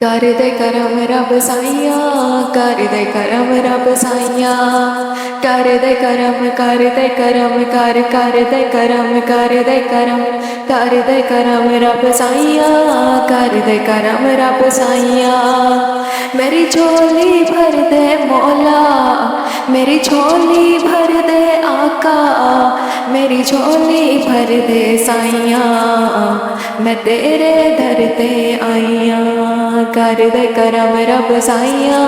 कर दे करम रब साइया, कर दे करम रब साइया, कर दे करम, कर दे करम, कर दे करम, कर दे करम, कर दे करम रब साइया, कर दे करम रब साइया। मेरी झोली भर दे मौला, मेरी झोली भर दे आका, मेरी झोली भर दे साइया, मैं तेरे दर ते आईया। कर दे करम रब साइया,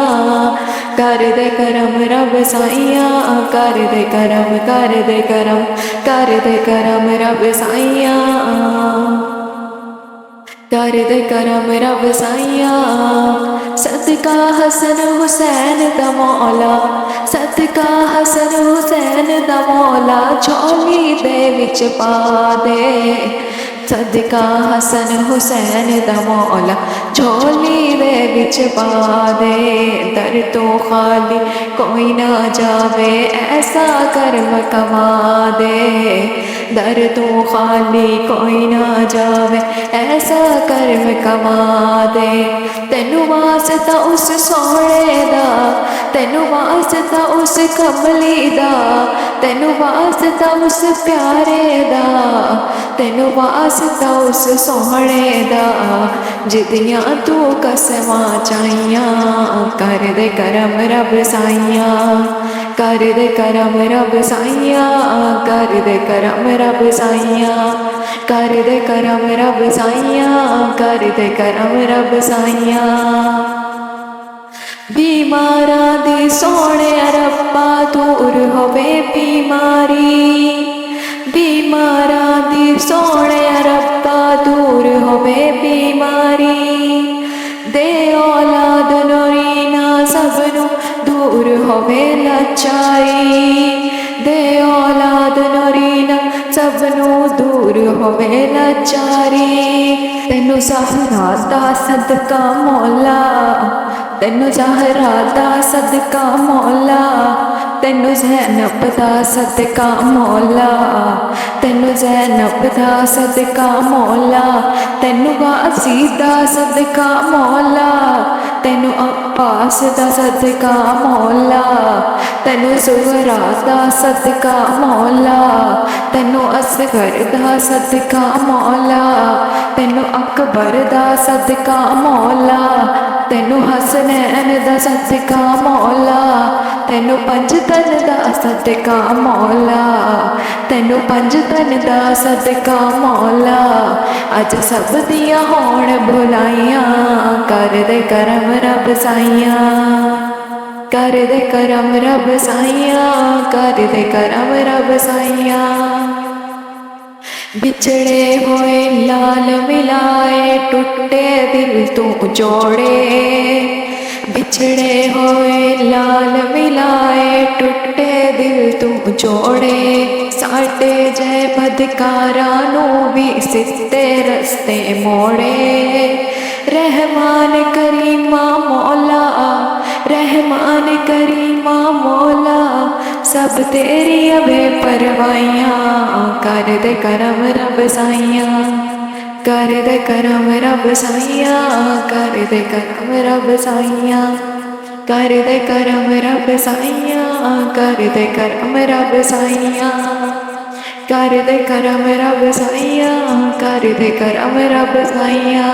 कर दे करम रब साइया, कर दे करम, कर दे करम, कर दे करम रब साइया, कर दे करम रब साइया। सदका हसन हुसैन दा मौला, सदका हसन हुसैन दा मौला, झोली दे विच पा दे। सदका हसन हुसैन दा मौला, झोली दे विच पा दे। दर तो खाली कोई ना जावे, ऐसा कर्म कमा दे। दर तो खाली कोई ना जावे, ऐसा कर्म कमा दे। तेनू वास्ता उस सोहणे दा, तेनू वास्ता उस कमली दा, तेनू वास्ता उस प्यारे दा, तेनू वास्ता उस सोहणे दा, जिदियां तू कसमां चाइया। कर दे करम रब साइया, कर दे करम रब साइया, कर दे करम रब साइया, कर दे करम रब साइया, कर दे करम रब साइया। बीमारां दी सोहणे रब्बा दूर होवे बीमारी, बीमारां दी सोहणे रब्बा दूर होवे बीमारी। दे औलाद नूरीना सबनू दूर होवे लाचारी, दे औलाद नूरीना सबनू दूर होवे लाचारी। तेनू ज़हरा दा सदका मौला, तेनू ज़हरा दा सदका मौला, तेनू ज़ैनब दा सदका मौला, तेनू ज़ैनब दा सदका मौला, तेनू गाज़ी दा सदका मौला, तेनू अब्बास दा सदका मौला, तेनू ज़ुहरा दा सदका मौला, तेनू असगर दा सदका मौला, तेनू अकबर दा सदका मौला, तेनू हसनैन दा सदका मौला, तेनू पंजतन दा सदका मौला, तेनू पंजतन दा सदका मौला। अज सब दियां होण भुलाइयां, कर दे करम रब साइया, कर दे करम रब साइया, कर दे करम रब साइया। बिछड़े हुए लाल मिलाए, टूटे दिल तू जोड़े। बिछड़े हुए लाल मिलाए, टूटे दिल तू जोड़े। साडे जय बदकारां नू भी सिद्धे रस्ते मोड़े। रहमान करीमा मौला, रहमान करीमा मौला, सब तेरी अबे परवाइयां। कर दे करम रब साइया, कर दे करम रब साइया, कर दे करम रब साइया, कर दे करम रब साइया, कर दे करम रब साइया, कर दे करम रब साइया, कर दे करम रब साइया।